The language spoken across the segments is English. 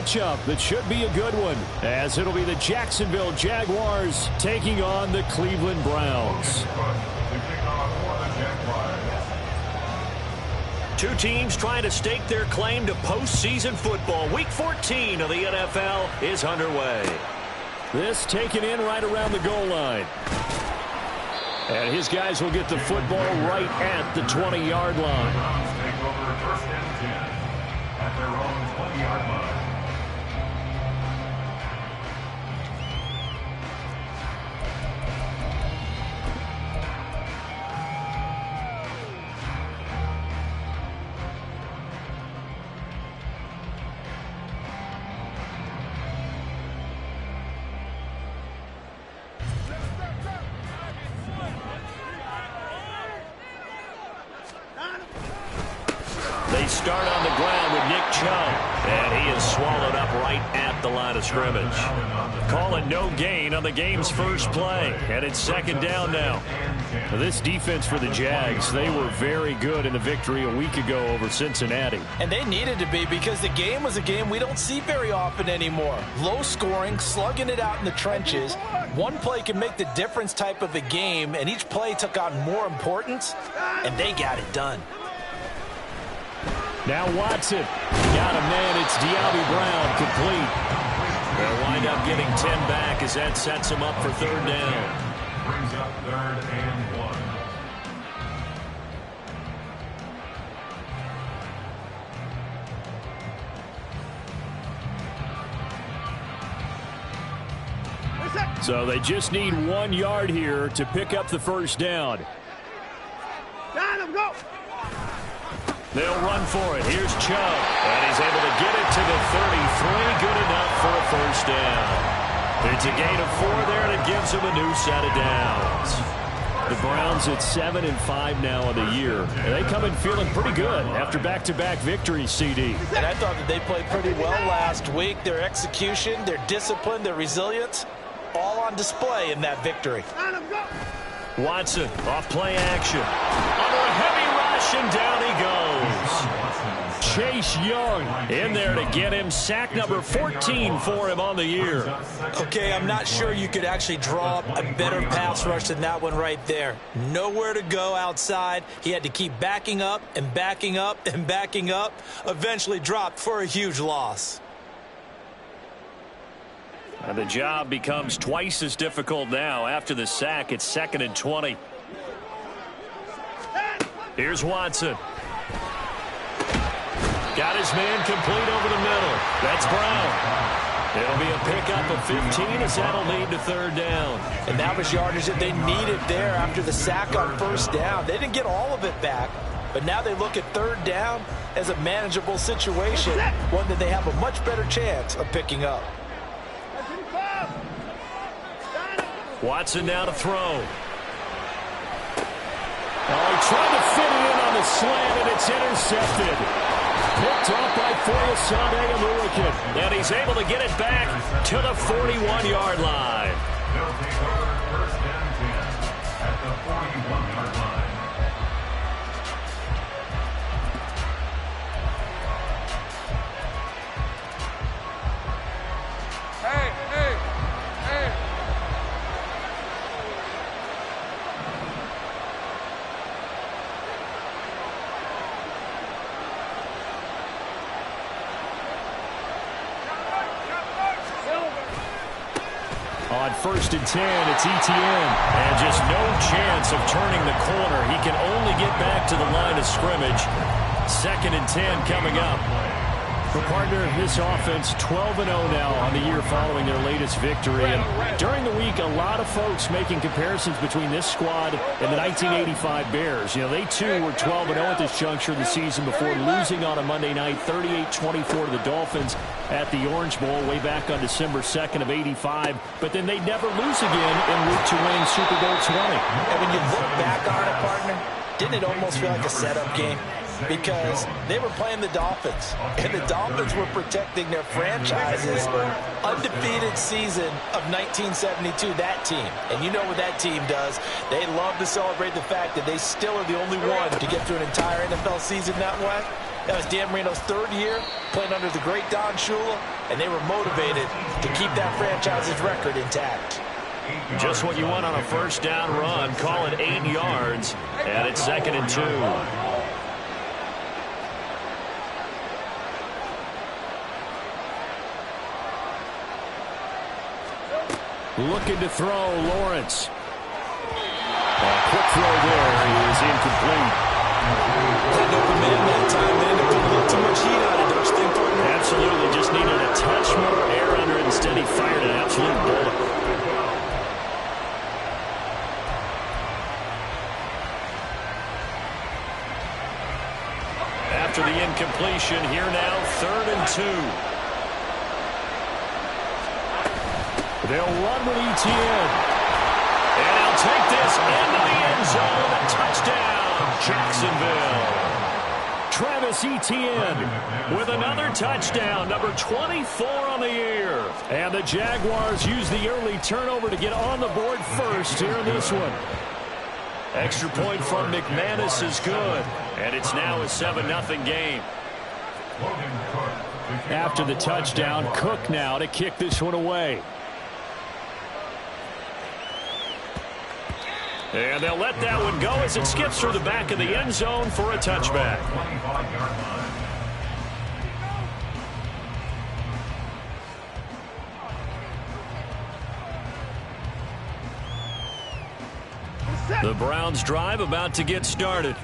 matchup that should be a good one, as it'll be the Jacksonville Jaguars taking on the Cleveland Browns. Two teams trying to stake their claim to postseason football. Week 14 of the NFL is underway. This taken in right around the goal line. And his guys will get the football right at the 20-yard line. Take over first and 10 at their own 20-yard line. They start on the ground with Nick Chubb, and he is swallowed up right at the line of scrimmage. Calling no gain on the game's first play, and it's second down now. Now, this defense for the Jags, they were very good in the victory a week ago over Cincinnati. And they needed to be, because the game was a game we don't see very often anymore. Low scoring, slugging it out in the trenches. One play can make the difference type of a game, and each play took on more importance, and they got it done. Now Watson got him, man. It's De'Ami Brown complete. They'll wind up getting 10 back as that sets them up for third down. Brings up third and 1. So they just need 1 yard here to pick up the first down. Got him, go! They'll run for it. Here's Chubb, and he's able to get it to the 33. Good enough for a first down. It's a gain of 4 there, and it gives them a new set of downs. The Browns at 7-5 now in the year. And they come in feeling pretty good after back-to-back victories, CD. And I thought that they played pretty well last week. Their execution, their discipline, their resilience, all on display in that victory. Watson off play action. Under a heavy rush, and down he goes. Chase Young in there to get him. Sack number 14 for him on the year. Okay, I'm not sure you could actually draw up a better pass rush than that one right there. Nowhere to go outside. He had to keep backing up and backing up and backing up. Eventually dropped for a huge loss. And the job becomes twice as difficult now. After the sack, it's 2nd and 20. Here's Watson. Got his man complete over the middle. That's Brown. It'll be a pickup of 15 as that'll lead to third down. And that was yardage that they needed there after the sack on first down. They didn't get all of it back, but now they look at third down as a manageable situation, one that they have a much better chance of picking up. Watson now to throw. Oh, he tried to fit it in on the slant, and it's intercepted. Picked off by Foyesade Aluakin. And he's able to get it back to the 41-yard line. They'll take over first and 10 at the 41-yard line. On 1st and 10, it's Etienne. And just no chance of turning the corner. He can only get back to the line of scrimmage. 2nd and 10 coming up. For partner, this offense 12-0 now on the year following their latest victory. And during the week, a lot of folks making comparisons between this squad and the 1985 Bears. You know, they too were 12-0 at this juncture of the season before losing on a Monday night 38-24 to the Dolphins at the Orange Bowl way back on December 2nd of '85. But then they'd never lose again en route to win Super Bowl 20. And when you look back on it, partner, didn't it almost feel like a setup game? Because they were playing the Dolphins, and the Dolphins were protecting their franchise's undefeated season of 1972, that team. And you know what that team does. They love to celebrate the fact that they still are the only one to get through an entire NFL season that way. That was Dan Marino's 3rd year, playing under the great Don Shula. and they were motivated to keep that franchise's record intact. Just what you want on a first down run. Call it 8 yards, and it's 2nd and 2. Looking to throw, Lawrence. A quick throw there is incomplete. Had no command that time, man. They put a little too much heat on it, don't you think, partner? Absolutely. Just needed a touch more air under it. Instead, he fired an absolute bullet. After the incompletion, here now, 3rd and 2. They'll run with ETN. And he'll take this into the end zone. A touchdown, Jacksonville. Travis Etienne with another touchdown, number 24 on the year. And the Jaguars use the early turnover to get on the board first here in this one. Extra point from McManus is good. And it's now a 7-0 game. After the touchdown, Cook now to kick this one away. And they'll let that one go as it skips through the back of the end zone for a touchback. The Browns drive about to get started.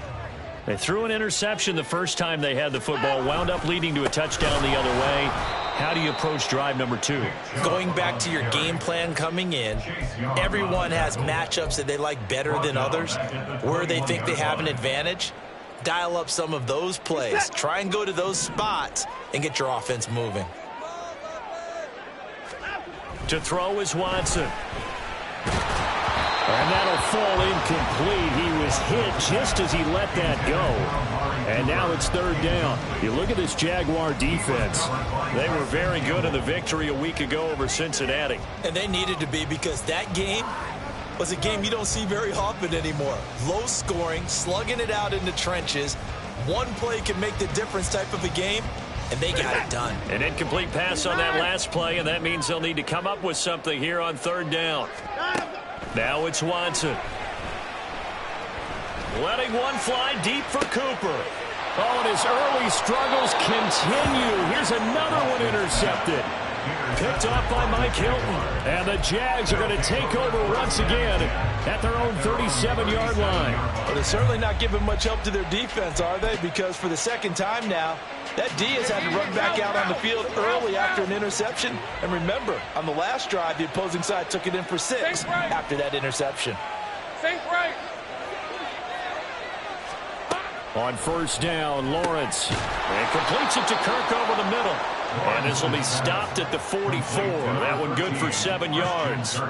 They threw an interception the first time they had the football, wound up leading to a touchdown the other way. How do you approach drive number 2? Going back to your game plan coming in, everyone has matchups that they like better than others, where they think they have an advantage. Dial up some of those plays. Try and go to those spots and get your offense moving. To throw is Watson. And that'll fall incomplete. He was hit just as he let that go. And now it's 3rd down. You look at this Jaguar defense. They were very good in the victory a week ago over Cincinnati. And they needed to be, because that game was a game you don't see very often anymore. Low scoring, slugging it out in the trenches. One play can make the difference type of a game, and they got it done. An incomplete pass on that last play, and that means they'll need to come up with something here on 3rd down. Now it's Watson. Letting one fly deep for Cooper. Oh, and his early struggles continue. Here's another one intercepted. Picked off by Mike Hilton. And the Jags are going to take over once again at their own 37-yard line. Well, they're certainly not giving much help to their defense, are they? Because for the second time now, that D has had to run back out on the field early after an interception. And remember, on the last drive, the opposing side took it in for 6 after that interception. On 1st down, Lawrence. And completes it to Kirk over the middle. And this will be stopped at the 44. That one good for 7 yards.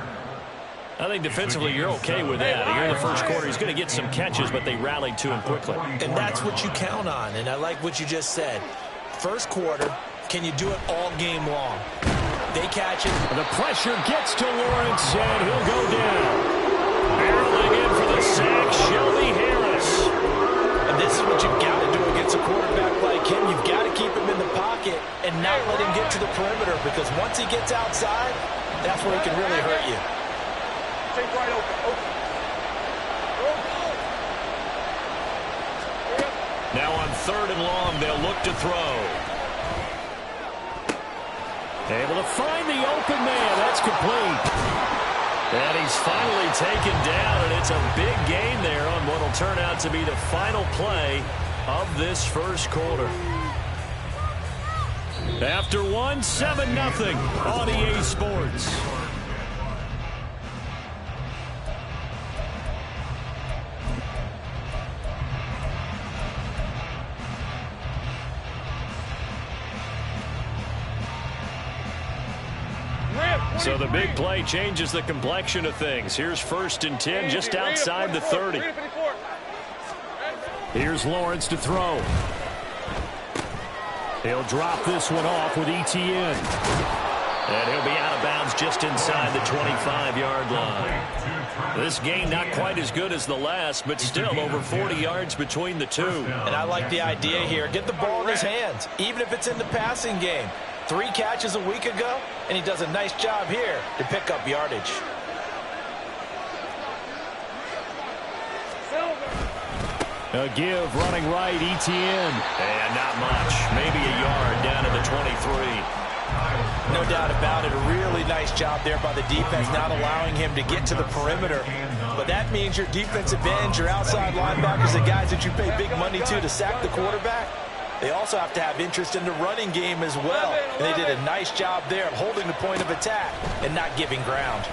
I think defensively you're okay with that. Here in the first quarter, he's going to get some catches, but they rallied to him quickly. And that's what you count on, and I like what you just said. First quarter, can you do it all game long? They catch it. The pressure gets to Lawrence, and he'll go down. Barreling in for the sack, Shelby Harris. And this is what you've got to do against a quarterback like him. You've got to keep him in the pocket and not let him get to the perimeter, because once he gets outside, that's where he can really hurt you. Right open. Now on 3rd and long, they'll look to throw. Able to find the open man. That's complete. And he's finally taken down, and it's a big gain there on what will turn out to be the final play of this first quarter. After one, 7-0 on EA Sports. So the big play changes the complexion of things. Here's 1st and 10 just outside the 30. Here's Lawrence to throw. He'll drop this one off with ETN. And he'll be out of bounds just inside the 25-yard line. This game not quite as good as the last, but still over 40 yards between the two. And I like the idea here. Get the ball in his hands, even if it's in the passing game. 3 catches a week ago, and he does a nice job here to pick up yardage. A give, running right, ETN. And not much. Maybe a yard down to the 23. No doubt about it. A really nice job there by the defense, not allowing him to get to the perimeter. But that means your defensive ends, your outside linebackers, the guys that you pay big money to sack the quarterback, they also have to have interest in the running game as well. And they did a nice job there of holding the point of attack and not giving ground.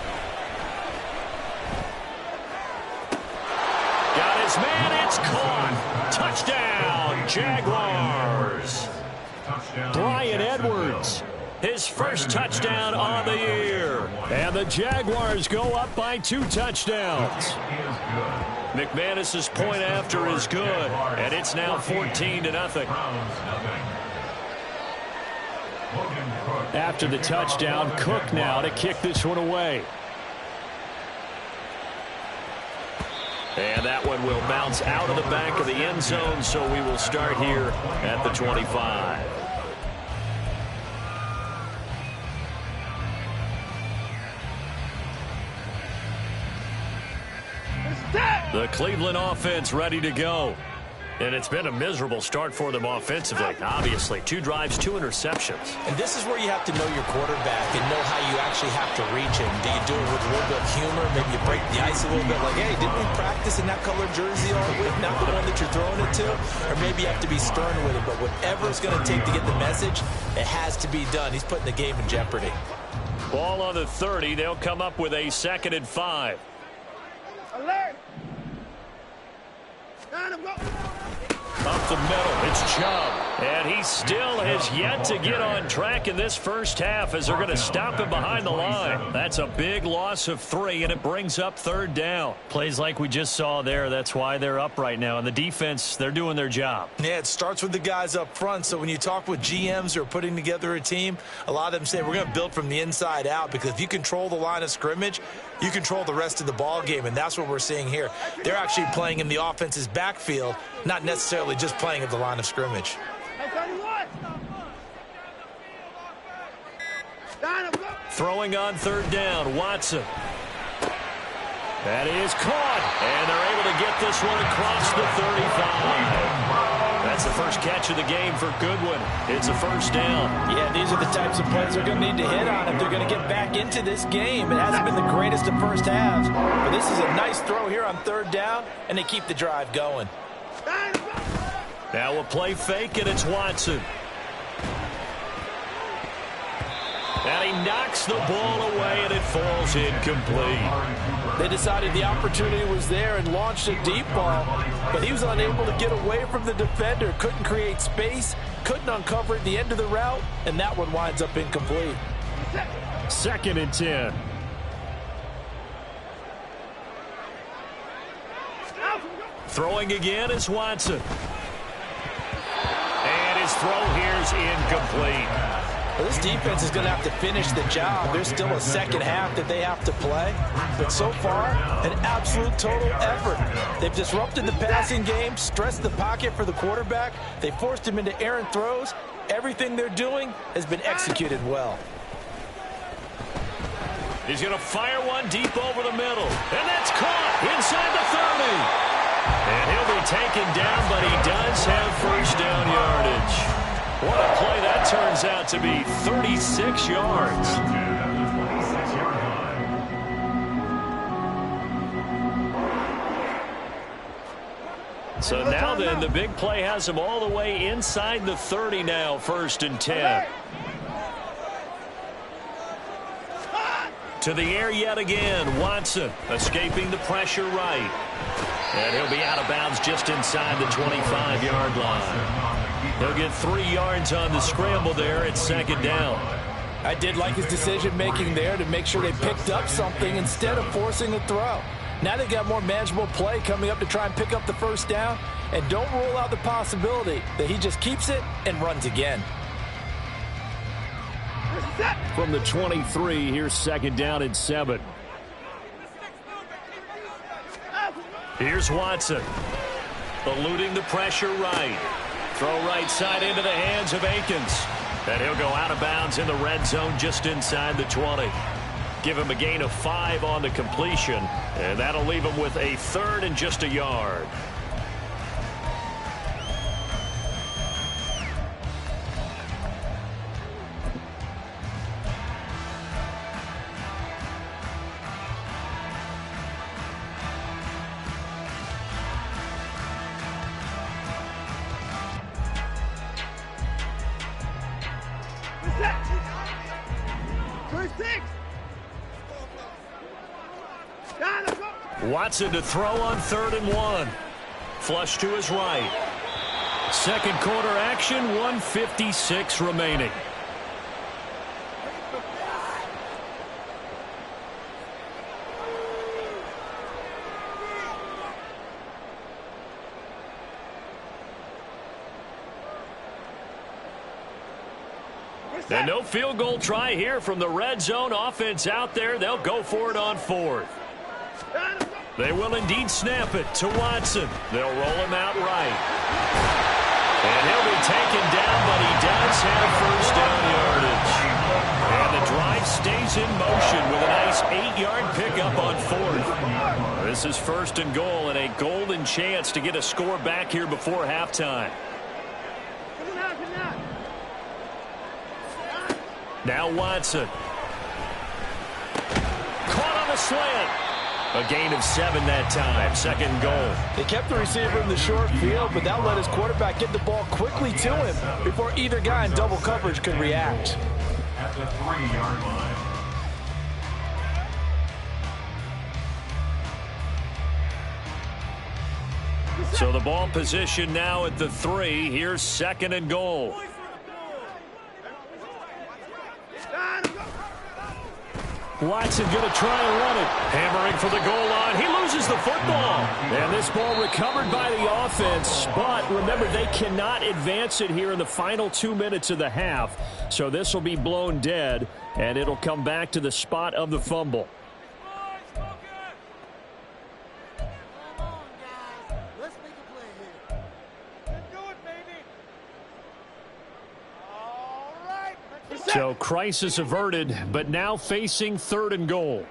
Got his man. It's caught. Touchdown, Jaguars. Bryan Edwards, his first touchdown on the year. And the Jaguars go up by 2 touchdowns. McManus's point after is good, and it's now 14-0. After the touchdown, Cook now to kick this one away. And that one will bounce out of the back of the end zone, so we will start here at the 25. The Cleveland offense ready to go. And it's been a miserable start for them offensively. Obviously, 2 drives, 2 interceptions. And this is where you have to know your quarterback and know how you actually have to reach him. Do you do it with a little bit of humor? Maybe you break the ice a little bit like, hey, didn't we practice in that color jersey all week? Not the one that you're throwing it to? Or maybe you have to be stern with it. But whatever it's going to take to get the message, it has to be done. He's putting the game in jeopardy. Ball on the 30. They'll come up with a 2nd and 5. Alert! Up the middle, it's Chubb. And he still has yet to get on track in this first half as they're going to stop him behind the line. That's a big loss of 3, and it brings up 3rd down. Plays like we just saw there. That's why they're up right now. And the defense, they're doing their job. Yeah, it starts with the guys up front. So when you talk with GMs who are putting together a team, a lot of them say we're going to build from the inside out, because if you control the line of scrimmage, you control the rest of the ball game, and that's what we're seeing here. They're actually playing in the offense's backfield, not necessarily just playing at the line of scrimmage. Throwing on 3rd down, Watson. That is caught, and they're able to get this one across the 35. That's the first catch of the game for Goodwin. It's a 1st down. Yeah, these are the types of plays they're going to need to hit on if they're going to get back into this game. It hasn't been the greatest of first halves, but this is a nice throw here on 3rd down, and they keep the drive going. Now a play fake, and it's Watson. And he knocks the ball away, and it falls incomplete. They decided the opportunity was there and launched a deep ball, but he was unable to get away from the defender, couldn't create space, couldn't uncover at the end of the route, and that one winds up incomplete. 2nd and 10. Throwing again is Watson. And his throw here's incomplete. Well, this defense is going to have to finish the job. There's still a 2nd half that they have to play. But so far, an absolute total effort. They've disrupted the passing game, stressed the pocket for the quarterback. They forced him into errant throws. Everything they're doing has been executed well. He's going to fire one deep over the middle. And that's caught inside the 30. And he'll be taken down, but he does have 1st down yardage. What a play that turns out to be, 36 yards. So now then, the big play has him all the way inside the 30 now, 1st and 10. To the air yet again, Watson escaping the pressure right. And he'll be out of bounds just inside the 25-yard line. He'll get 3 yards on the scramble there at 2nd down. I did like his decision-making there to make sure they picked up something instead of forcing a throw. Now they got more manageable play coming up to try and pick up the 1st down. And don't rule out the possibility that he just keeps it and runs again. From the 23, here's 2nd down and 7. Here's Watson. Eluding the pressure right. Throw right side into the hands of Akins. And he'll go out of bounds in the red zone just inside the 20. Give him a gain of 5 on the completion, and that'll leave him with a 3rd and just a yard. Watson to throw on 3rd and 1. Flush to his right. Second quarter action, 1:56 remaining. And no field goal try here from the red zone. Offense out there. They'll go for it on 4th. They will indeed snap it to Watson. They'll roll him out right. And he'll be taken down, but he does have first down yardage. And the drive stays in motion with a nice 8-yard pickup on 4th. This is 1st and goal and a golden chance to get a score back here before halftime. Now Watson. Caught on the slant. A gain of 7 that time. 2nd and goal. They kept the receiver in the short field, but that let his quarterback get the ball quickly to him before either guy in double coverage could react. At the 3-yard line. So the ball position now at the 3. Here's 2nd and goal. Watson going to try and run it. Hammering for the goal line. He loses the football. And this ball recovered by the offense. But remember, they cannot advance it here in the final 2 minutes of the half. So this will be blown dead, and it'll come back to the spot of the fumble. So crisis averted, but now facing 3rd and goal.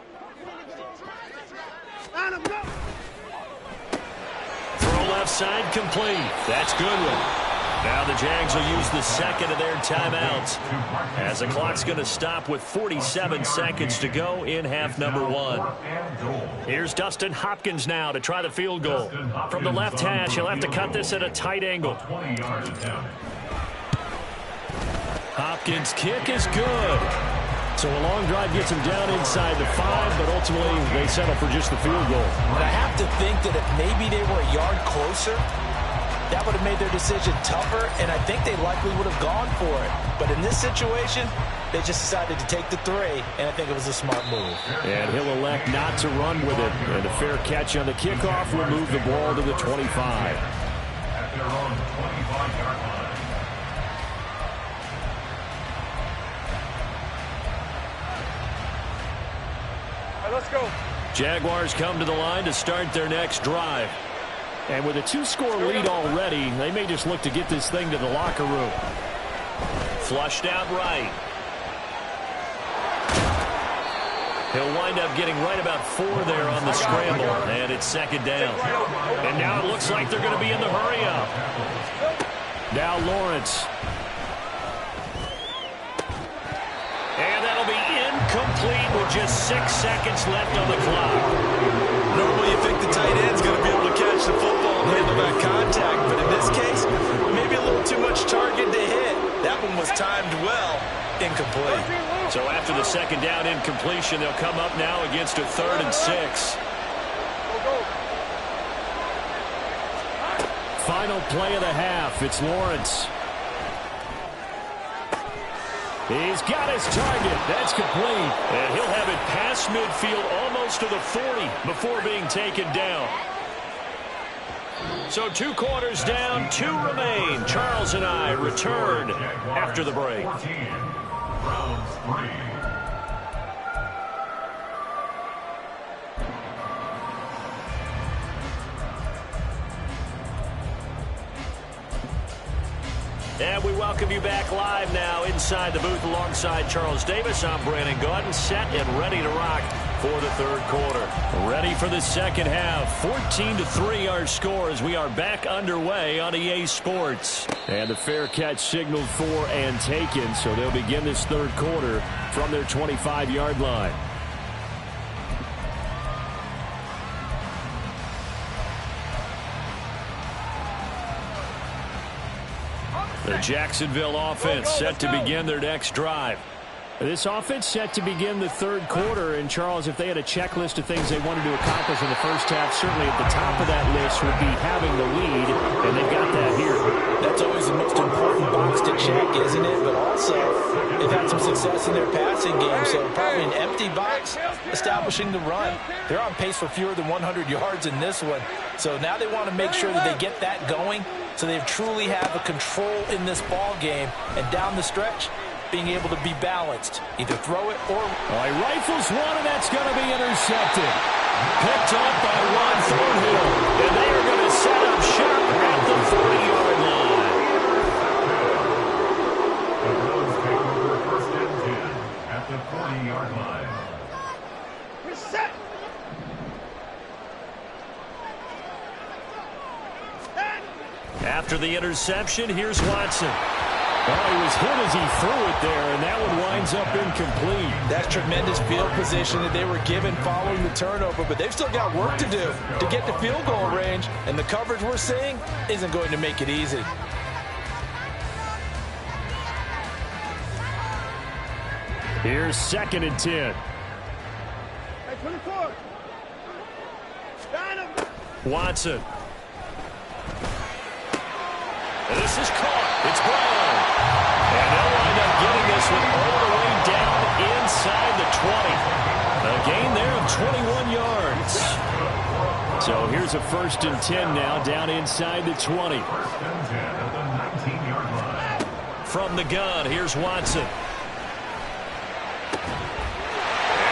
Throw left side complete. That's Goodwin. Now the Jags will use the 2nd of their timeouts as the clock's going to stop with 47 seconds to go in half number 1. Here's Dustin Hopkins now to try the field goal. From the left hash, he'll have to cut this at a tight angle. Hopkins' kick is good. So a long drive gets him down inside the 5, but ultimately they settle for just the field goal. And I have to think that if maybe they were a yard closer, that would have made their decision tougher, and I think they likely would have gone for it. But in this situation, they just decided to take the 3, and I think it was a smart move. And he'll elect not to run with it. And a fair catch on the kickoff will move the ball to the 25. At their own 25-yard line. Let's go. Jaguars come to the line to start their next drive. And with a 2-score lead already, they may just look to get this thing to the locker room. Flushed out right. He'll wind up getting right about 4 there on the scramble, and it's 2nd down. And now it looks like they're going to be in the hurry-up. Now Lawrence. And that'll be incomplete with just 6 seconds left on the clock. Normally you think the tight end's going to be able to catch the football and handle that contact, but in this case, maybe a little too much target to hit. That one was timed well. Incomplete. So after the 2nd down incompletion, they'll come up now against a 3rd and 6. Final play of the half. It's Lawrence. He's got his target. That's complete. And he'll have it past midfield almost to the 40 before being taken down. So 2 quarters down, 2 remain. Charles and I return after the break. 14, round 3. And we welcome welcome you back live now inside the booth alongside Charles Davis. I'm Brandon Gaudin, set and ready to rock for the third quarter. Ready for the second half. 14-3 our score as we are back underway on EA Sports. And the fair catch signaled for and taken, so they'll begin this third quarter from their 25-yard line. The Jacksonville offense set to begin their next drive. This offense set to begin the third quarter. And, Charles, if they had a checklist of things they wanted to accomplish in the first half, certainly at the top of that list would be having the lead, and they've got that here. That's always the most important box to check, isn't it? But also, they've had some success in their passing game, so probably an empty box establishing the run. They're on pace for fewer than 100 yards in this one. So now they want to make sure that they get that going so they truly have a control in this ball game. And down the stretch, being able to be balanced. Either throw it or... He rifles one, and that's going to be intercepted. Picked up by Ron Thornhill. And they are going to set up shop at the 40-yard line. The Browns take over first and 10 at the 40-yard line. Reset. After the interception, here's Watson. He was hit as he threw it there, and that one winds up incomplete. That's tremendous field position that they were given following the turnover, but they've still got work to do to get to field goal range, and the coverage we're seeing isn't going to make it easy. Here's 2nd and 10. Hey, 24. Watson. And this is caught. It's Brown. And they'll wind up getting this one all the way down inside the 20. A gain there of 21 yards. So here's a 1st and 10 now, down inside the 20. First and 10 at the 19-yard line. From the gun, here's Watson. And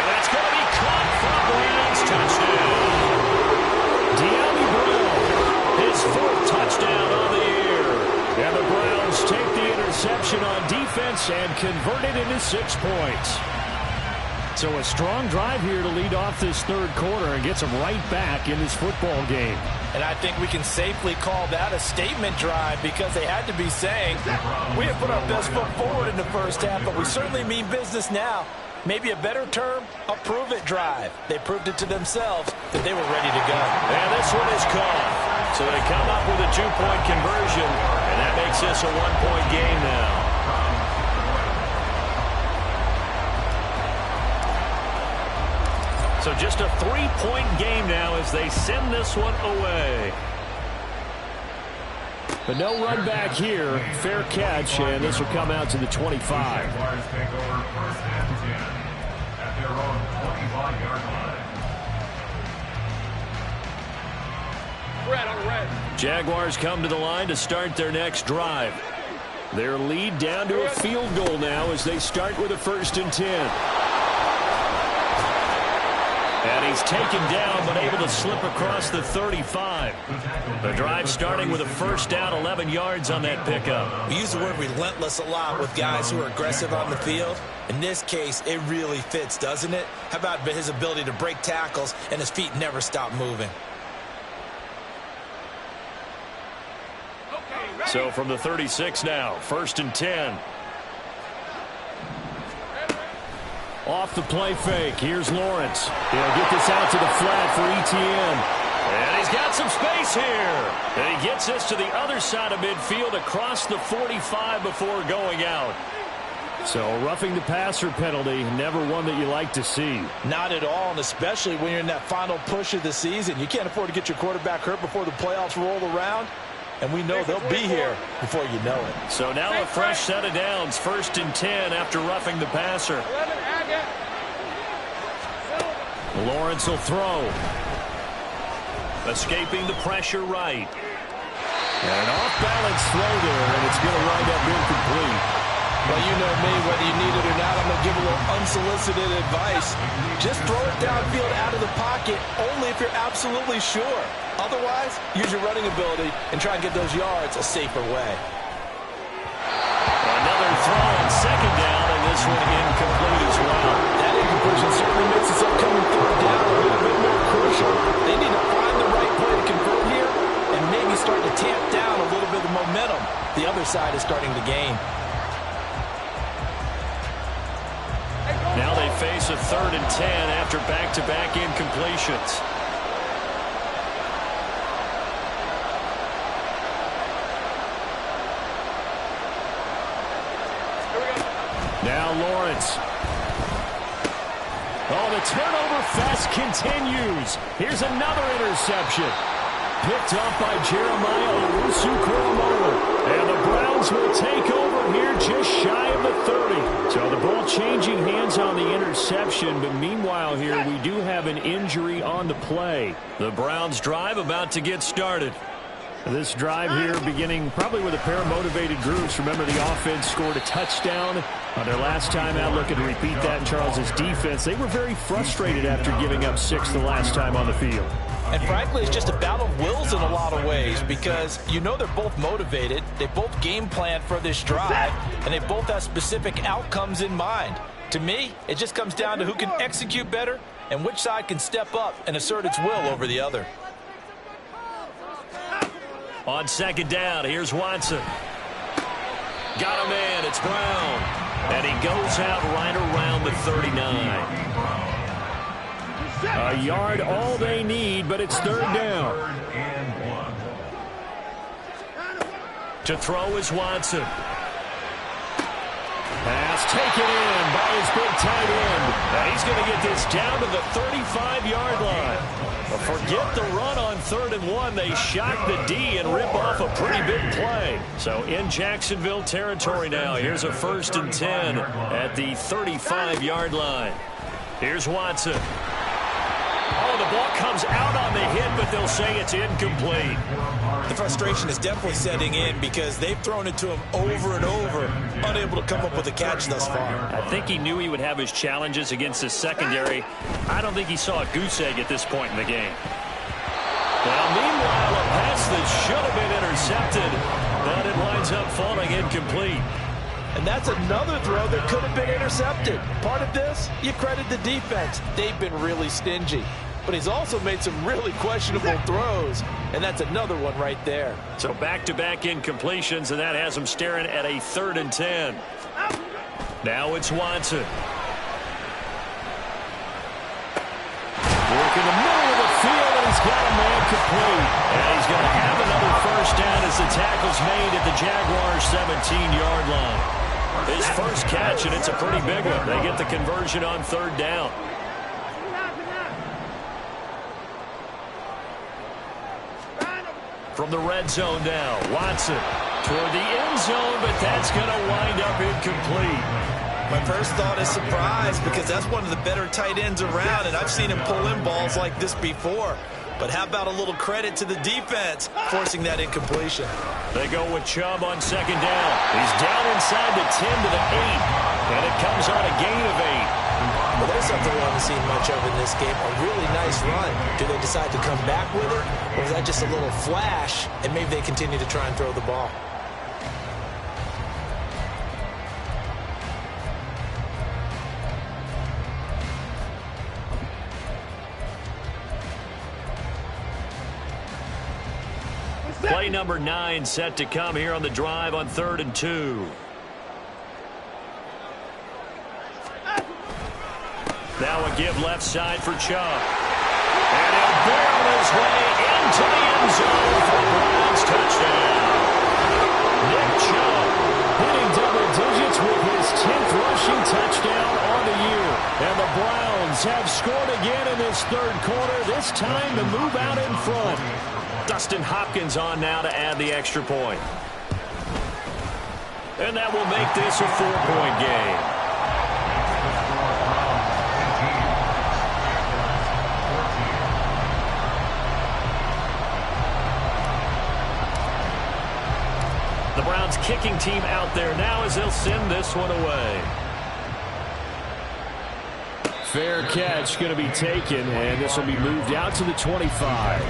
that's going to be caught for Brown's touchdown. De'Ami Brown, his 4th touchdown on the year. And the Browns take the interception on defense and convert it into 6 points. So a strong drive here to lead off this third quarter and gets them right back in this football game. And I think we can safely call that a statement drive because they had to be saying, we have put our best foot forward in the first half, but we certainly mean business now. Maybe a better term, a prove-it drive. They proved it to themselves that they were ready to go. And this one is caught. So they come up with a 2-point conversion, and that makes this a 1-point game now. So just a 3-point game now as they send this one away. But no run back here. Fair catch, and this will come out to the 25. Jaguars take over first and 10 at their own 25-yard line. Red on red. Jaguars come to the line to start their next drive. Their lead down to a field goal now as they start with a 1st and 10. And he's taken down but able to slip across the 35. The drive starting with a 1st down, 11 yards on that pickup. We use the word relentless a lot with guys who are aggressive on the field. In this case, it really fits, doesn't it? How about his ability to break tackles and his feet never stop moving? So from the 36 now, 1st and 10. Off the play fake. Here's Lawrence. He'll get this out to the flat for Etienne. And he's got some space here. And he gets this to the other side of midfield across the 45 before going out. So roughing the passer penalty, never one that you like to see. Not at all, and especially when you're in that final push of the season. You can't afford to get your quarterback hurt before the playoffs roll around. And we know they'll be here before you know it. So now a fresh set of downs, 1st and 10 after roughing the passer. Lawrence will throw. Escaping the pressure right. And an off-balance throw there, and it's going to wind up incomplete. Well, you know me, whether you need it or not, I'm going to give a little unsolicited advice. Just throw it downfield out of the pocket, only if you're absolutely sure. Otherwise, use your running ability and try and get those yards a safer way. throw on second down, and this one incomplete as well. That incompletion certainly makes this upcoming third down a little bit more crucial. They need to find the right play to convert here and maybe start to tamp down a little bit of the momentum the other side is starting to gain. Now they face a 3rd and 10 after back-to-back incompletions. Now Lawrence. Oh, the turnover fest continues. Here's another interception. Picked up by Jeremiah Owusu-Koramoah. And the Browns will take over here just shy of the 30. So the ball changing hands on the interception. But meanwhile here, we do have an injury on the play. The Browns drive about to get started. This drive here beginning probably with a pair of motivated groups. Remember, the offense scored a touchdown on their last time out. Looking to repeat that in Charles's defense. They were very frustrated after giving up 6 the last time on the field. And frankly, it's just a battle of wills in a lot of ways because you know they're both motivated. They both game plan for this drive, and they both have specific outcomes in mind. To me, it just comes down to who can execute better and which side can step up and assert its will over the other. On second down, here's Watson. Got a man, it's Brown. And he goes out right around the 39. A yard all they need, but it's 3rd down. To throw is Watson. Pass taken in by his big tight end. And he's going to get this down to the 35-yard line. But forget the run on 3rd and 1. They shock the D and rip off a pretty big play. So in Jacksonville territory now. Here's a 1st and 10 at the 35-yard line. Here's Watson. Oh, the ball comes out on the hit, but they'll say it's incomplete. The frustration is definitely setting in because they've thrown it to him over and over, unable to come up with a catch thus far. I think he knew he would have his challenges against his secondary. I don't think he saw a goose egg at this point in the game. Well, meanwhile, a pass that should have been intercepted, but it winds up falling incomplete. And that's another throw that could have been intercepted. Part of this, you credit the defense. They've been really stingy. But he's also made some really questionable throws, and that's another one right there. So back-to-back incompletions, and that has him staring at a 3rd and 10. Now it's Watson. Work in the middle of the field, and he's got a man complete. And he's going to have another 1st down as the tackle's made at the Jaguars' 17-yard line. His first catch, and it's a pretty big one. They get the conversion on 3rd down. From the red zone now, Watson toward the end zone, but that's going to wind up incomplete. My first thought is surprise because that's one of the better tight ends around, and I've seen him pull in balls like this before. But how about a little credit to the defense forcing that incompletion? They go with Chubb on 2nd down. He's down inside the 10 to the 8, and it comes on a gain of 8. Well, there's something we haven't seen much of in this game, a really nice run. Do they decide to come back with it, or is that just a little flash, and maybe they continue to try and throw the ball? Play number 9 set to come here on the drive on 3rd and 2. Now a give left side for Chubb. And he'll barrel his way into the end zone for the Browns touchdown. Nick Chubb hitting double digits with his 10th rushing touchdown on the year. And the Browns have scored again in this 3rd quarter, this time to move out in front. Dustin Hopkins on now to add the extra point. And that will make this a 4-point game. The Browns kicking team out there now as they'll send this one away. Fair catch going to be taken, and this will be moved out to the 25.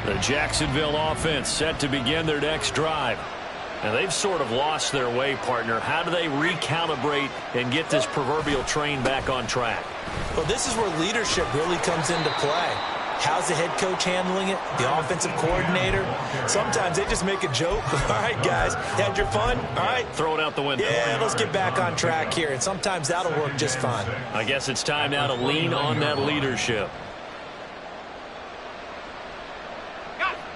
The Jacksonville offense set to begin their next drive. And they've sort of lost their way, partner. How do they recalibrate and get this proverbial train back on track? Well, this is where leadership really comes into play. How's the head coach handling it? The offensive coordinator? Sometimes they just make a joke. All right, guys, had your fun? All right. Throw it out the window. Yeah, let's get back on track here. And sometimes that'll work just fine. I guess it's time now to lean on that leadership.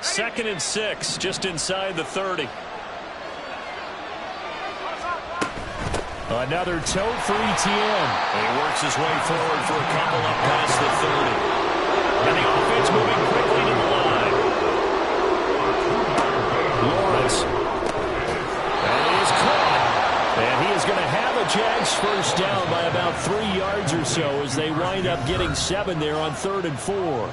2nd and 6, just inside the 30. Another tote for ETN. And he works his way forward for a couple up past the 30. And the offense moving quickly to the line. Lawrence. And he is caught. And he is going to have a Jags first down by about 3 yards or so as they wind up getting 7 there on 3rd and 4.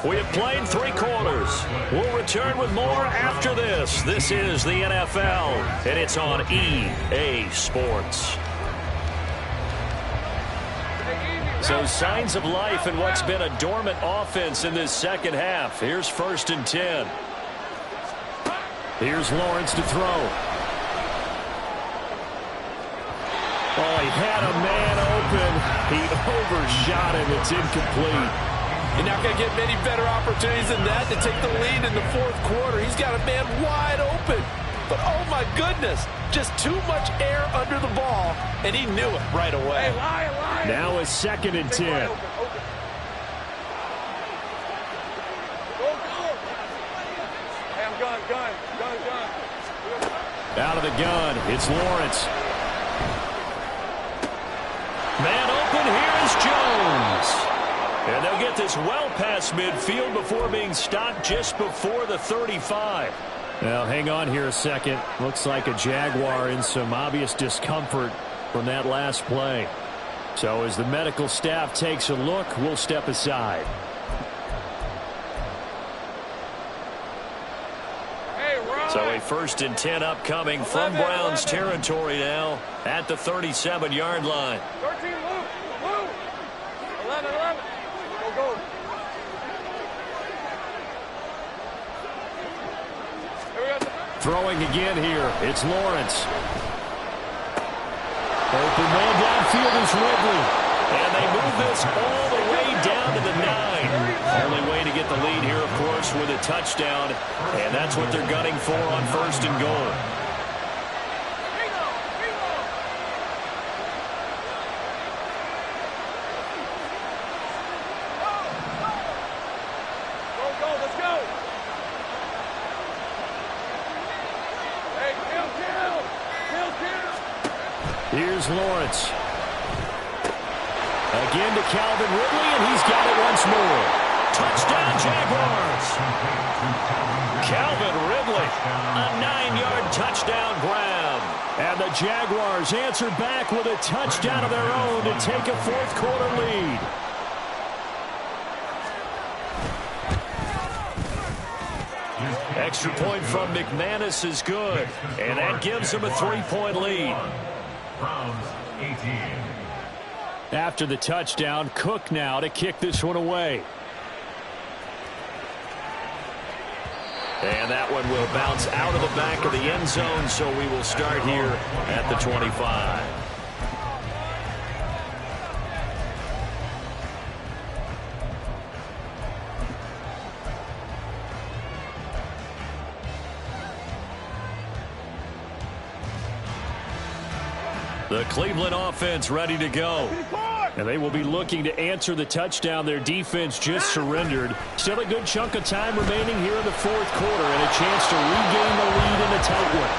We have played 3 quarters. We'll return with more after this. This is the NFL, and it's on EA Sports. So signs of life in what's been a dormant offense in this second half. Here's 1st and 10. Here's Lawrence to throw. Oh, he had a man open. He overshot him. It's incomplete. You're not going to get many better opportunities than that to take the lead in the 4th quarter. He's got a man wide open. But, oh, my goodness, just too much air under the ball, and he knew it right away. Hey, now a 2nd and 10. Go. Hey, I'm gun. Out of the gun, it's Lawrence. Man open, here is Jones. And they'll get this well past midfield before being stopped just before the 35. Now, hang on here a second. Looks like a Jaguar in some obvious discomfort from that last play. So as the medical staff takes a look, we'll step aside. So a 1st and 10 upcoming from Browns territory now at the 37-yard line. 13, move. 11. Go. Throwing again here. It's Lawrence. Open man downfield is Ridley. And they move this all the way down to the 9. Only way to get the lead here, of course, with a touchdown. And that's what they're gunning for on 1st and goal. Here's Lawrence. Again to Calvin Ridley, and he's got it once more. Touchdown, Jaguars. Calvin Ridley, a 9-yard touchdown grab. And the Jaguars answer back with a touchdown of their own to take a 4th quarter lead. Extra point from McManus is good, and that gives them a 3-point lead. Browns 18. After the touchdown, Cook now to kick this one away. And that one will bounce out of the back of the end zone, so we will start here at the 25. The Cleveland offense ready to go. And they will be looking to answer the touchdown their defense just surrendered. Still a good chunk of time remaining here in the 4th quarter and a chance to regain the lead in a tight one.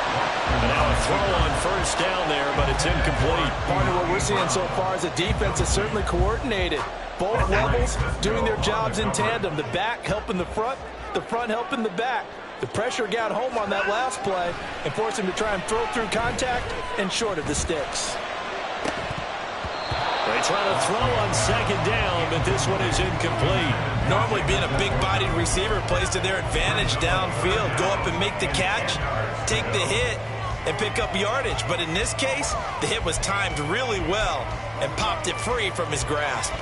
And now a throw on 1st down there, but it's incomplete. Partner, what we're seeing so far is the defense is certainly coordinated. Both levels doing their jobs in tandem. The back helping the front helping the back. The pressure got home on that last play and forced him to try and throw through contact and short of the sticks. They try to throw on 2nd down, but this one is incomplete. Normally being a big-bodied receiver plays to their advantage downfield. Go up and make the catch, take the hit, and pick up yardage. But in this case, the hit was timed really well and popped it free from his grasp.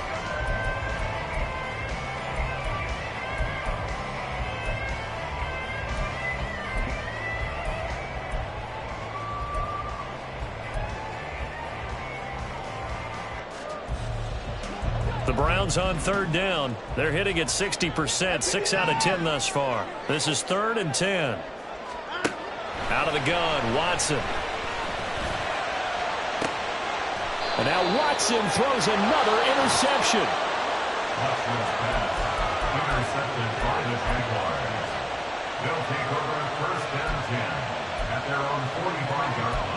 The Browns on third down. They're hitting at 60%, 6 out of 10 thus far. This is 3rd and 10. Out of the gun, Watson. And now Watson throws another interception. Watson's pass intercepted by the Jaguars. They'll take over at 1st and 10 at their own 45-yard line.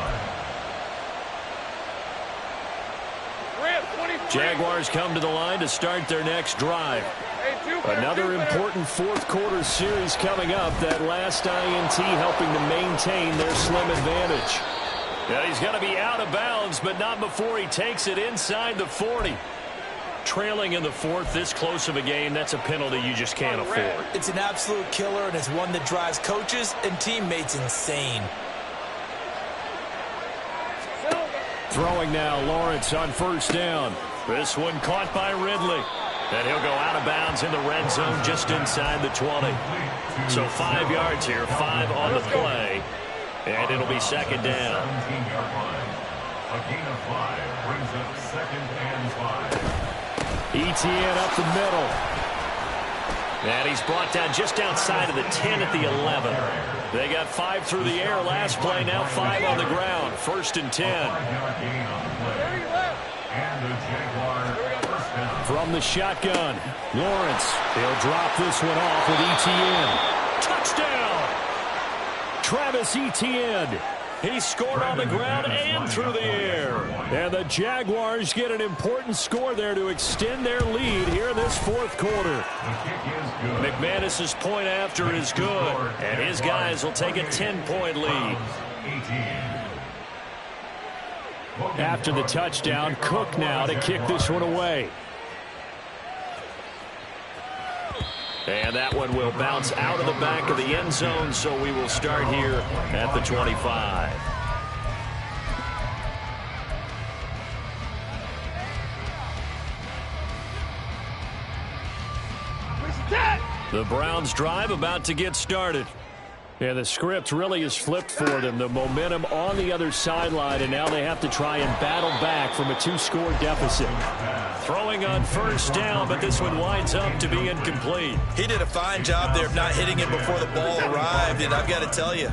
Jaguars come to the line to start their next drive. Another important fourth quarter series coming up. That last INT helping to maintain their slim advantage. Yeah, he's going to be out of bounds, but not before he takes it inside the 40. Trailing in the fourth, this close of a game, that's a penalty you just can't afford. It's an absolute killer, and it's one that drives coaches and teammates insane. Throwing now, Lawrence on 1st down. This one caught by Ridley. And he'll go out of bounds in the red zone just inside the 20. So 5 yards here, 5 on the play. And it'll be 2nd down. 17-yard line. A gain of 5 brings up 2nd and 5. ETN up the middle. And he's brought down just outside of the 10 at the 11. They got 5 through the air last play, now 5 on the ground. 1st and 10. And the Jaguars first down. From the shotgun, Lawrence. He'll drop this one off with ETN. Touchdown! Travis Etienne. He scored on the ground and through the air. And the Jaguars get an important score there to extend their lead here in this fourth quarter. McManus's point after is good, and his guys will take a 10-point lead. After the touchdown, Cook now to kick this one away. And that one will bounce out of the back of the end zone, so we will start here at the 25. The Browns drive about to get started. Yeah, the script really is flipped for them. The momentum on the other sideline, and now they have to try and battle back from a 2-score deficit. Throwing on 1st down, but this one winds up to be incomplete. He did a fine job there of not hitting it before the ball arrived, and I've got to tell you,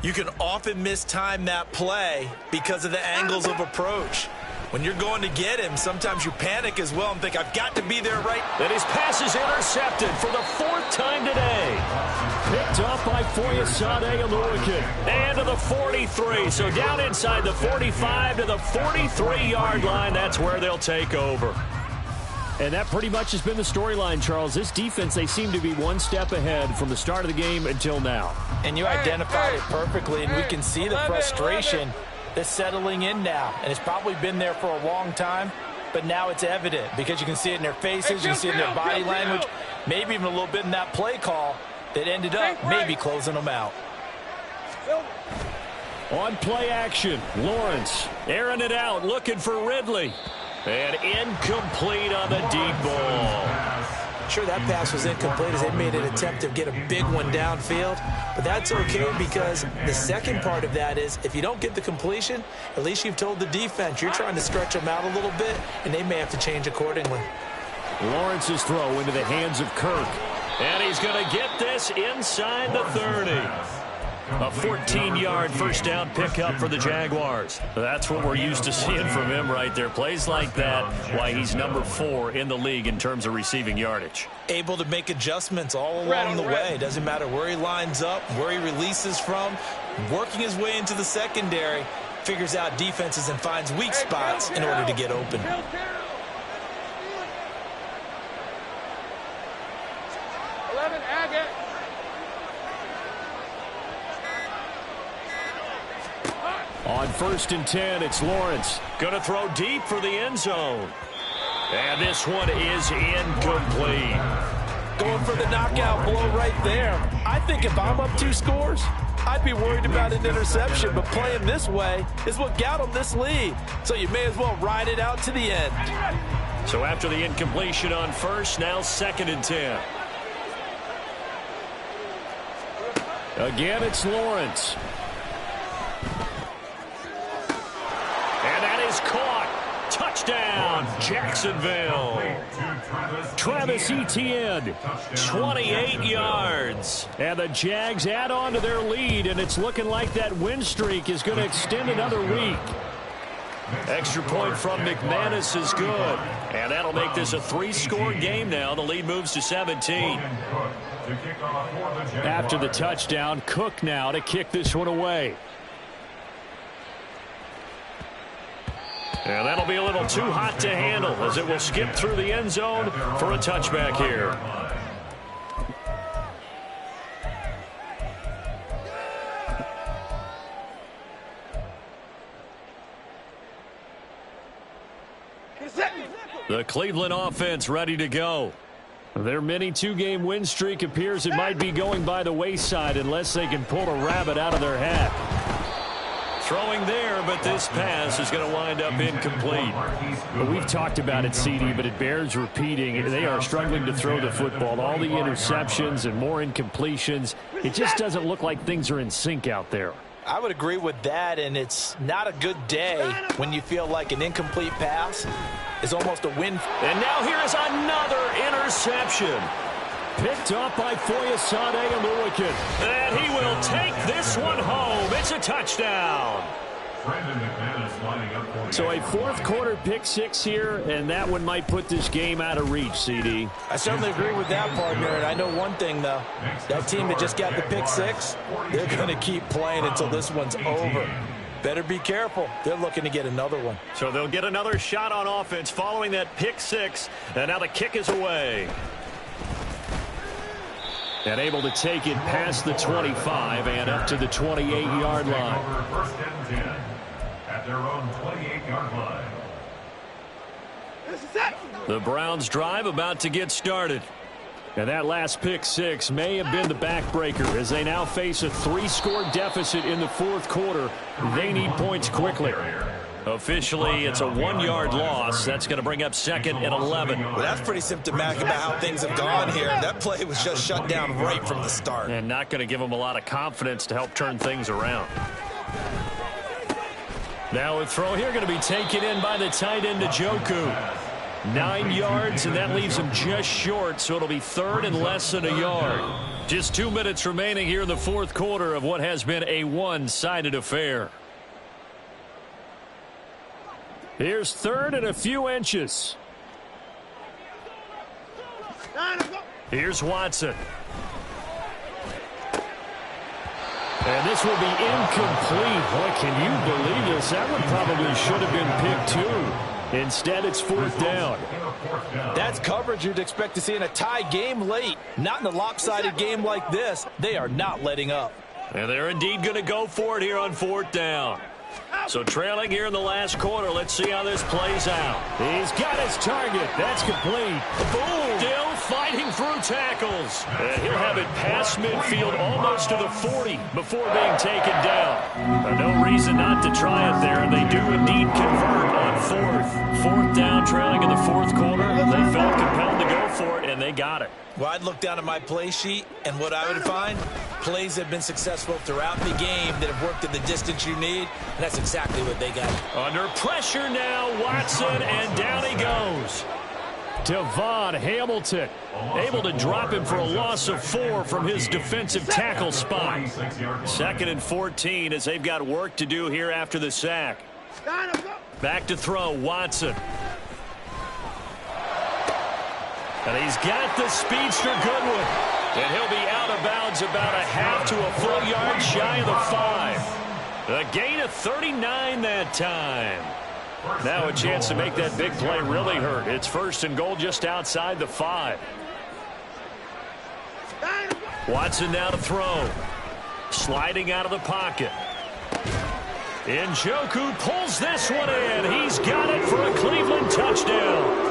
you can often mistime that play because of the angles of approach. When you're going to get him, sometimes you panic as well and think, I've got to be there right. And his pass is intercepted for the 4th time today. Picked up by Foyesade Aluakin. And to the 43. So down inside the 45 to the 43-yard line. That's where they'll take over. And that pretty much has been the storyline, Charles. This defense, they seem to be one step ahead from the start of the game until now. And you identified it perfectly, and we can see the frustration that's settling in now. And it's probably been there for a long time, but now it's evident because you can see it in their faces, you can see it in their body language, maybe even a little bit in that play call that ended up maybe closing them out. On play action, Lawrence airing it out, looking for Ridley. And incomplete on the deep ball. Sure, that pass was incomplete as they made an attempt to get a big one downfield, but that's okay because the second part of that is if you don't get the completion, at least you've told the defense you're trying to stretch them out a little bit, and they may have to change accordingly. Lawrence's throw into the hands of Kirk. And he's going to get this inside the 30. A 14-yard first down pickup for the Jaguars. That's what we're used to seeing from him right there. Plays like that, why he's number 4 in the league in terms of receiving yardage. Able to make adjustments all along the way. Doesn't matter where he lines up, where he releases from. Working his way into the secondary, figures out defenses and finds weak spots in order to get open. On 1st and 10, it's Lawrence. Going to throw deep for the end zone. And this one is incomplete. Going for the knockout blow right there. I think if I'm up 2 scores, I'd be worried about an interception, but playing this way is what got them this lead. So you may as well ride it out to the end. So after the incompletion on 1st, now 2nd and 10. Again, it's Lawrence. And that is caught. touchdown, Jacksonville. Travis Etienne, 28 yards. And the Jags add on to their lead, and it's looking like that win streak is going to extend another week. Extra point from McManus is good. And that'll make this a 3-score game now. The lead moves to 17. After the touchdown, Cook now to kick this one away. And that'll be a little too hot to handle as it will skip through the end zone for a touchback here. The Cleveland offense ready to go. Their mini 2-game win streak appears it might be going by the wayside unless they can pull a rabbit out of their hat. Throwing there, but this pass is going to wind up incomplete. Well, we've talked about it, CD, but it bears repeating. They are struggling to throw the football. All the interceptions and more incompletions. It just doesn't look like things are in sync out there. I would agree with that, and it's not a good day when you feel like an incomplete pass is almost a win. And now here is another interception. Picked up by Foyesade Oluwakin. And he will take this one home. It's a touchdown. So a fourth-quarter pick-6 here, and that one might put this game out of reach, CD. I certainly agree with that, partner. And I know one thing, though. That team that just got the pick-6, they're going to keep playing until this one's over. Better be careful. They're looking to get another one. So they'll get another shot on offense following that pick-6. And now the kick is away. And able to take it past the 25 and up to the 28-yard line. First and 10 at their own 28-yard line. The Browns drive about to get started. And that last pick-6 may have been the backbreaker as they now face a 3-score deficit in the fourth quarter. They need points quickly. Officially, it's a 1-yard loss. That's going to bring up 2nd and 11. Well, that's pretty symptomatic about how things have gone here. That play was just shut down right from the start. And not going to give them a lot of confidence to help turn things around. Now a throw here going to be taken in by the tight end Njoku. 9 yards, and that leaves him just short, so it'll be 3rd and less than a yard. Just 2 minutes remaining here in the fourth quarter of what has been a one-sided affair. Here's 3rd and a few inches. Here's Watson. And this will be incomplete. Boy, can you believe this? That one probably should have been picked 2. Instead, it's 4th down. That's coverage you'd expect to see in a tie game late. Not in a lopsided game like this. They are not letting up. And they're indeed going to go for it here on 4th down. So trailing here in the last quarter. Let's see how this plays out. He's got his target. That's complete. Boom! Still fighting through tackles. And he'll have it past midfield almost to the 40 before being taken down. No reason not to try it there. They do indeed convert on 4th. 4th down, trailing in the fourth quarter. They felt compelled to go for it, and they got it. Well, I'd look down at my play sheet, and what I would find, plays have been successful throughout the game that have worked at the distance you need, and that's exactly what they got. Under pressure now, Watson, and down he goes. Devon Hamilton able to drop him for a loss of 4 from his defensive tackle spot. 2nd and 14 as they've got work to do here after the sack. Back to throw, Watson. And he's got the speedster Goodwin. And he'll be out of bounds about a half to a full yard shy of the 5. A gain of 39 that time. Now a chance to make that big play really hurt. It's 1st and goal just outside the 5. Watson now to throw. Sliding out of the pocket. Njoku pulls this one in. He's got it for a Cleveland touchdown.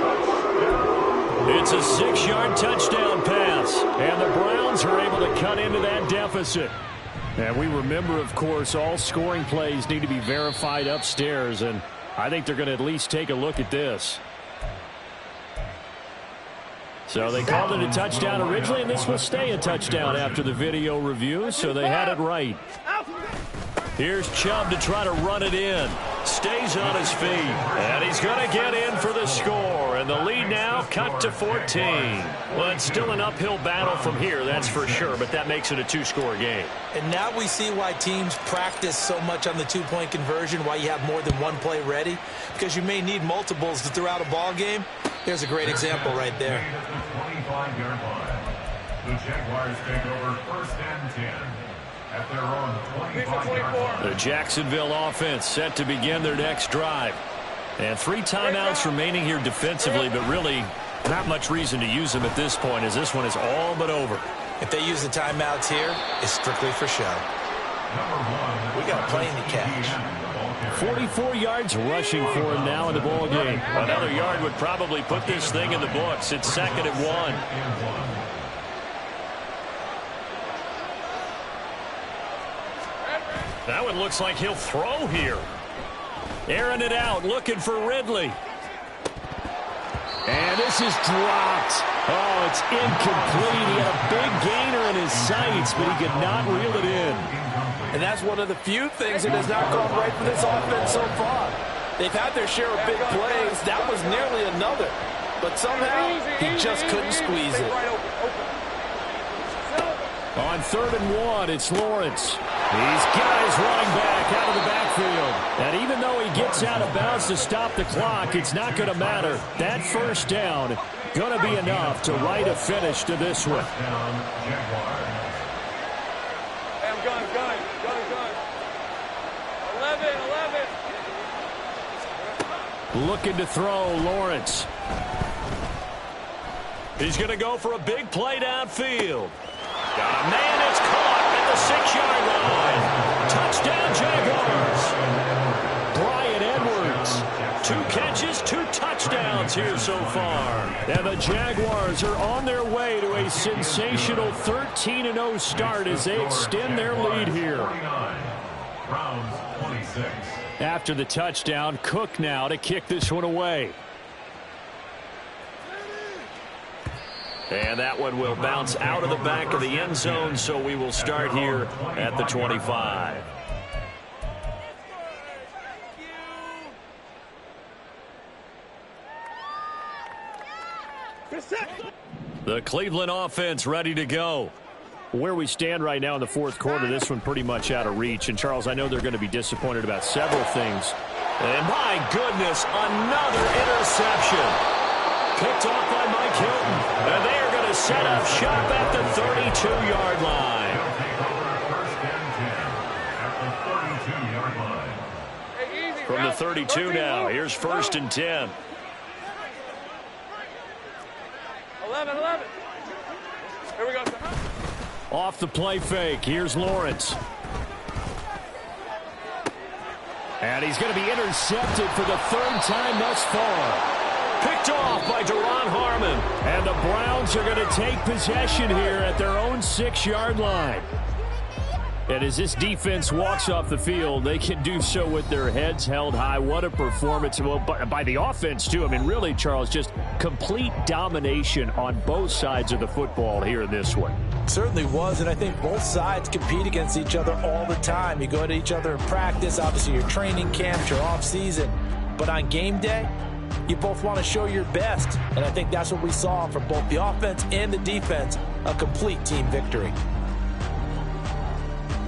It's a 6-yard touchdown pass. And the Browns are able to cut into that deficit. And we remember, of course, all scoring plays need to be verified upstairs. And I think they're going to at least take a look at this. So they called it a touchdown originally, and this will stay a touchdown after the video review, so they had it right. Here's Chubb to try to run it in. Stays on his feet, and he's going to get in for the score. And the lead now cut to 14. Well, it's still an uphill battle from here, that's for sure, but that makes it a two-score game. And now we see why teams practice so much on the two-point conversion, why you have more than one play ready, because you may need multiples to throw out a ball game. There's a great example right there. The Jaguars take over 1st and 10 at their own 25-yard line. The Jacksonville offense set to begin their next drive. And 3 timeouts remaining here defensively, but really not much reason to use them at this point, as this one is all but over. If they use the timeouts here, it's strictly for show. We got plenty to catch. 44 yards rushing for him now in the ball game. Another yard would probably put this thing in the books. It's 2nd and 1. That one looks like he'll throw here. Airing it out, looking for Ridley. And this is dropped. Oh, it's incomplete. He had a big gainer in his sights, but he could not reel it in. And that's one of the few things that has not gone right for this offense so far. They've had their share of big plays. That was nearly another. But somehow, he just couldn't squeeze it. On 3rd and 1, it's Lawrence. These guys running back out of the backfield. And even though he gets out of bounds to stop the clock, it's not going to matter. That first down going to be enough to write a finish to this one. Hey, I'm gun. 11. Looking to throw, Lawrence. He's going to go for a big play downfield. Got a man, it's caught at the 6-yard line. Touchdown, Jaguars. Bryan Edwards. 2 catches, 2 touchdowns here so far. And the Jaguars are on their way to a sensational 13-0 start as they extend their lead here. Browns 26. After the touchdown, Cook now to kick this one away. And that one will bounce out of the back of the end zone, so we will start here at the 25. The Cleveland offense ready to go. Where we stand right now in the 4th quarter, this one pretty much out of reach. And, Charles, I know they're going to be disappointed about several things. And, my goodness, another interception. Picked off by Mike Hilton. And they are going to set up shop at the 32-yard line. From the 32 now, here's 1st and 10. 11. Here we go. Off the play fake, here's Lawrence. And he's going to be intercepted for the 3rd time thus far. Picked off by Deron Harmon. And the Browns are going to take possession here at their own 6-yard line. And as this defense walks off the field, they can do so with their heads held high. What a performance by the offense, too. I mean, really, Charles, just complete domination on both sides of the football here in this one. Certainly was, and I think both sides compete against each other all the time. You go to each other in practice, obviously your training camps, your off-season. But on game day, you both want to show your best, and I think that's what we saw from both the offense and the defense, a complete team victory.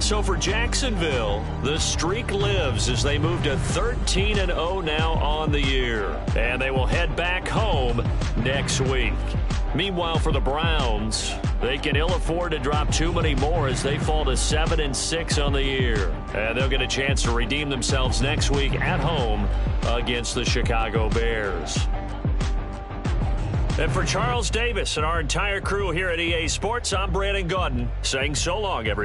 So for Jacksonville, the streak lives as they move to 13-0 now on the year. And they will head back home next week. Meanwhile, for the Browns, they can ill afford to drop too many more as they fall to 7-6 on the year. And they'll get a chance to redeem themselves next week at home against the Chicago Bears. And for Charles Davis and our entire crew here at EA Sports, I'm Brandon Gaudin saying so long, everybody.